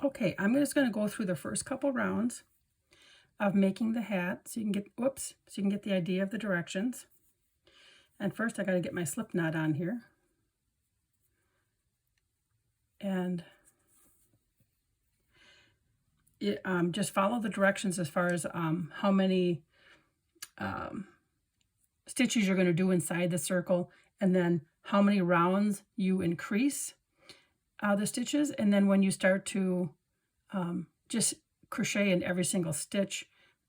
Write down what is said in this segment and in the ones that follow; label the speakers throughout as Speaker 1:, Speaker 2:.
Speaker 1: Okay, I'm just going to go through the first couple rounds of making the hat so you can get, whoops, so you can get the idea of the directions. And first I got to get my slip knot on here. And just follow the directions as far as how many stitches you're going to do inside the circle, and then how many rounds you increase the stitches. And then when you start to just crochet in every single stitch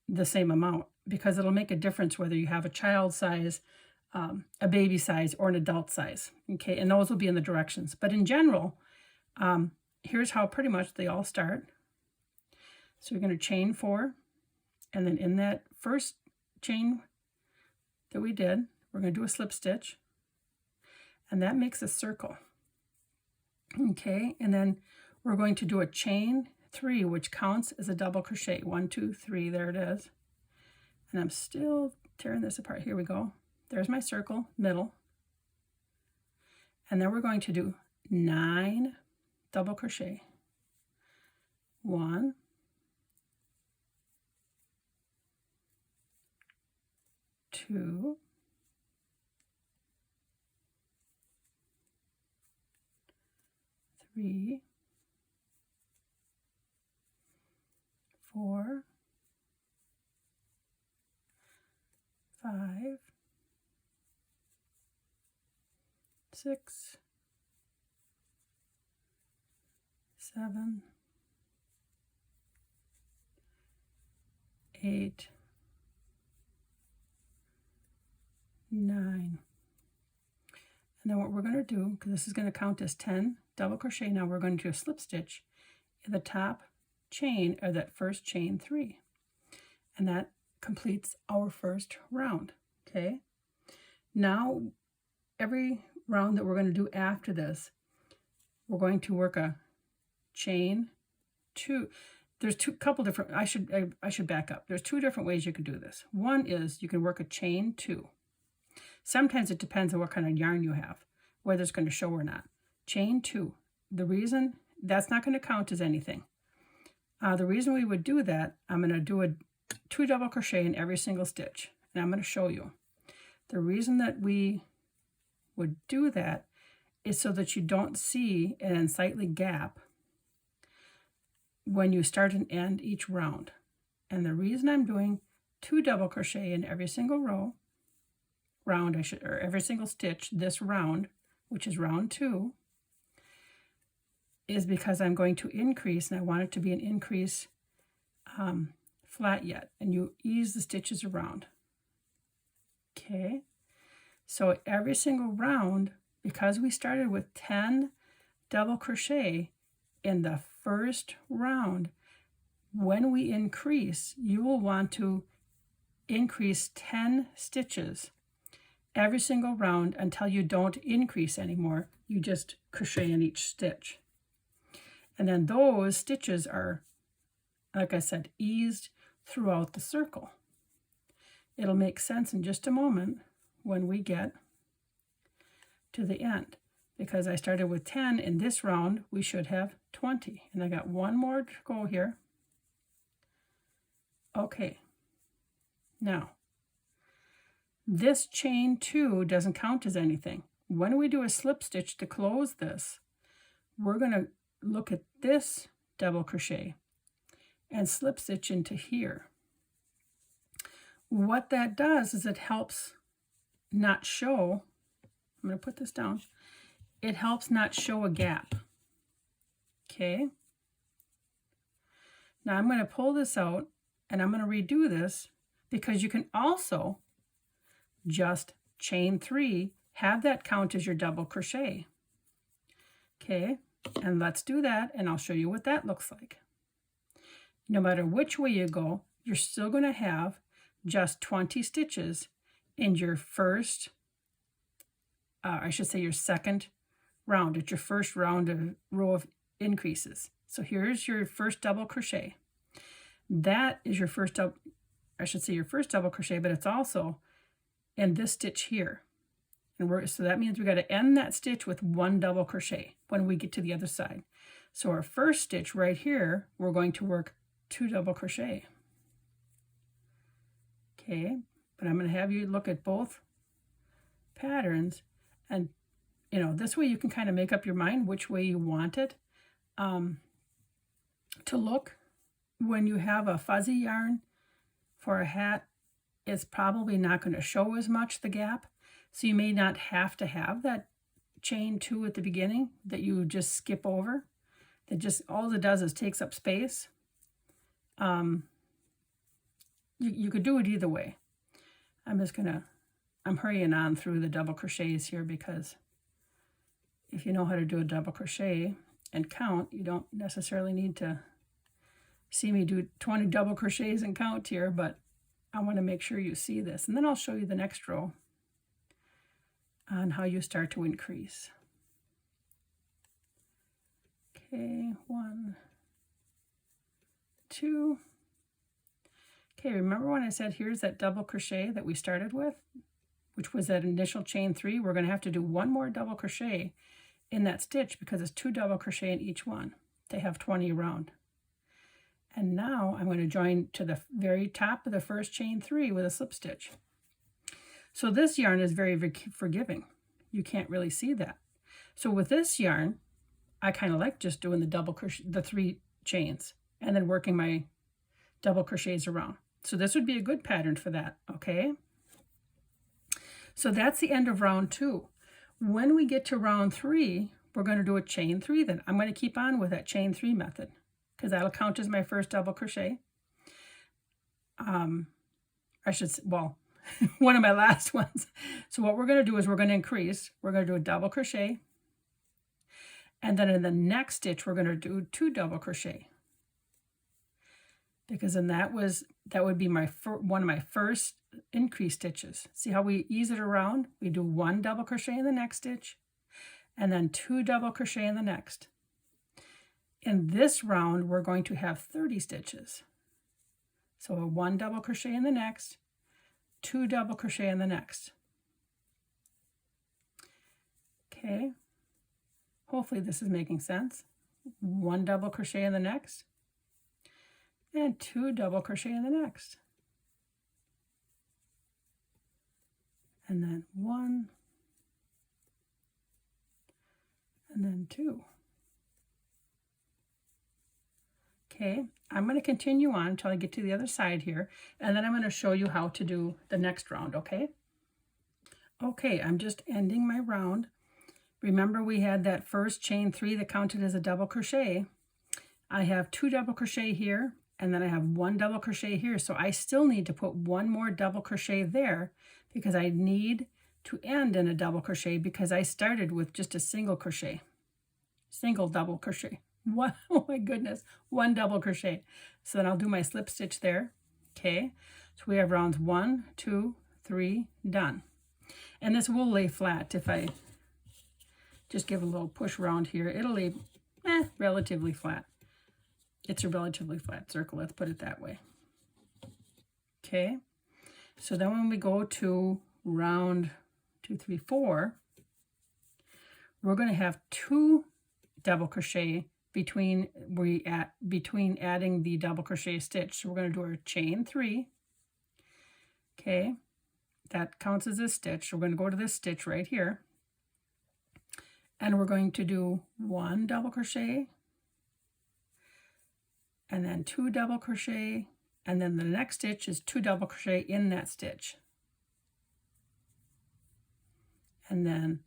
Speaker 1: the same amount, because it'll make a difference whether you have a child size, a baby size, or an adult size. Okay, and those will be in the directions. But in general, here's how pretty much they all start. So you're going to chain 4, and then in that first chain that we did, we're going to do a slip stitch, and that makes a circle. Okay, and then we're going to do a chain 3, which counts as a double crochet. 1, 2, 3, there it is. And I'm still tearing this apart. Here we go. There's my circle, middle. And then we're going to do 9 double crochet. 1, 2, 3, 4, 5, 6, 7, 8, 9. And then what we're going to do, because this is going to count as 10 double crochet, now we're going to do a slip stitch in the top chain, or that first chain 3. And that completes our first round. Okay, now every round that we're going to do after this, we're going to work a chain 2. There's couple different, I should back up. There's 2 different ways you can do this. One is you can work a chain 2. Sometimes it depends on what kind of yarn you have, whether it's going to show or not. Chain 2. The reason that's not going to count as anything. The reason we would do that, I'm going to do a 2 double crochet in every single stitch, and I'm going to show you. The reason that we would do that is so that you don't see an unsightly gap when you start and end each round. And the reason I'm doing 2 double crochet in every single or every single stitch this round, which is round 2, is because I'm going to increase, and I want it to be an increase flat yet, and you ease the stitches around. Okay, so every single round, because we started with 10 double crochet in the first round, when we increase, you will want to increase 10 stitches every single round until you don't increase anymore. You just crochet in each stitch. And then those stitches are, like I said, eased throughout the circle. It'll make sense in just a moment when we get to the end. Because I started with 10 in this round, we should have 20. And I got one more to go here. Okay. Now, this chain 2 doesn't count as anything. When we do a slip stitch to close this, we're going to look at this double crochet and slip stitch into here. What that does is it helps not show, I'm going to put this down, it helps not show a gap. Okay, now I'm going to pull this out and I'm going to redo this, because you can also just chain 3, have that count as your double crochet. Okay, and let's do that, and I'll show you what that looks like. No matter which way you go, you're still going to have just 20 stitches in your first, I should say your second round. It's your first round of row of increases. So here's your first double crochet. That is your first double, I should say your first double crochet, but it's also in this stitch here. And so that means we got to end that stitch with 1 double crochet when we get to the other side. So our first stitch right here, we're going to work 2 double crochet. Okay, but I'm going to have you look at both patterns, and you know, this way you can kind of make up your mind which way you want it to look. When you have a fuzzy yarn for a hat, it's probably not going to show as much the gap, so you may not have to have that chain 2 at the beginning that you just skip over. That just, all it does is takes up space. You could do it either way. I'm hurrying on through the double crochets here, because if you know how to do a double crochet and count, you don't necessarily need to see me do 20 double crochets and count here, but I want to make sure you see this. And then I'll show you the next row on how you start to increase. Okay, 1, 2. Okay, remember when I said here's that double crochet that we started with, which was that initial chain 3? We're going to have to do 1 more double crochet in that stitch, because it's 2 double crochet in each one to have 20 around. And now I'm going to join to the very top of the first chain 3 with a slip stitch. So this yarn is very, very forgiving. You can't really see that. So with this yarn, I kind of like just doing the double crochet, the 3 chains, and then working my double crochets around. So this would be a good pattern for that, okay? So that's the end of round 2. When we get to round 3, we're going to do a chain 3 then. I'm going to keep on with that chain 3 method, because that'll count as my first double crochet. I should say, well, one of my last ones. So what we're going to do is we're going to increase. We're going to do a double crochet. And then in the next stitch, we're going to do 2 double crochet. Because then that would be one of my first increase stitches. See how we ease it around? We do 1 double crochet in the next stitch, and then 2 double crochet in the next. In this round, we're going to have 30 stitches. So a 1 double crochet in the next, 2 double crochet in the next. Okay, hopefully this is making sense. 1 double crochet in the next, and 2 double crochet in the next. And then 1, and then 2. Okay, I'm going to continue on until I get to the other side here, and then I'm going to show you how to do the next round, okay? Okay, I'm just ending my round. Remember we had that first chain 3 that counted as a double crochet. I have 2 double crochet here, and then I have 1 double crochet here, so I still need to put 1 more double crochet there, because I need to end in a double crochet, because I started with just a single crochet, single double crochet. What? Oh my goodness, 1 double crochet. So then I'll do my slip stitch there. Okay, so we have rounds 1, 2, 3, done. And this will lay flat if I just give a little push around here. It'll lay relatively flat. It's a relatively flat circle, let's put it that way. Okay, so then when we go to round 2, 3, 4, we're going to have 2 double crochet between adding the double crochet stitch. So we're going to do our chain 3. Okay, that counts as a stitch. We're going to go to this stitch right here, and we're going to do 1 double crochet, and then 2 double crochet, and then the next stitch is 2 double crochet in that stitch, and then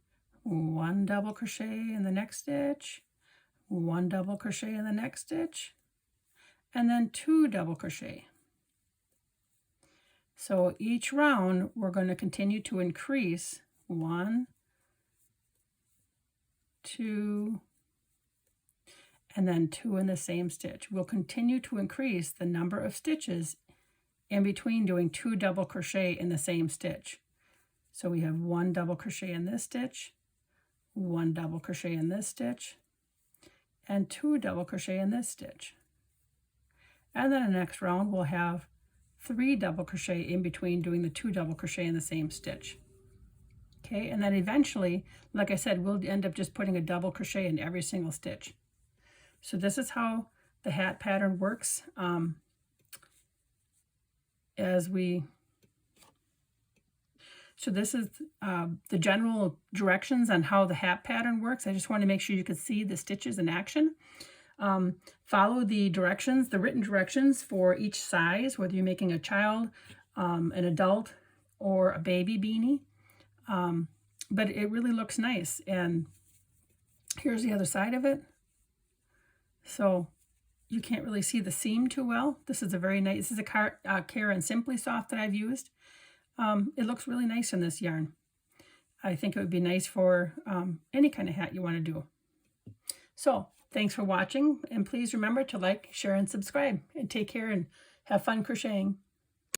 Speaker 1: 1 double crochet in the next stitch, 1 double crochet in the next stitch, and then 2 double crochet. So each round we're going to continue to increase 1, 2, and then 2 in the same stitch. We'll continue to increase the number of stitches in between doing 2 double crochet in the same stitch. So we have 1 double crochet in this stitch, 1 double crochet in this stitch, and 2 double crochet in this stitch. And then the next round we'll have 3 double crochet in between doing the 2 double crochet in the same stitch. Okay, and then eventually, like I said, we'll end up just putting a double crochet in every single stitch. So this is how the hat pattern works. So this is the general directions on how the hat pattern works. I just want to make sure you could see the stitches in action. Follow the directions, the written directions for each size, whether you're making a child, an adult, or a baby beanie. But it really looks nice. And here's the other side of it. So you can't really see the seam too well. This is a very nice, this is a Care & Simply Soft that I've used. It looks really nice in this yarn. I think it would be nice for any kind of hat you want to do. So thanks for watching, and please remember to like, share, and subscribe. And take care and have fun crocheting.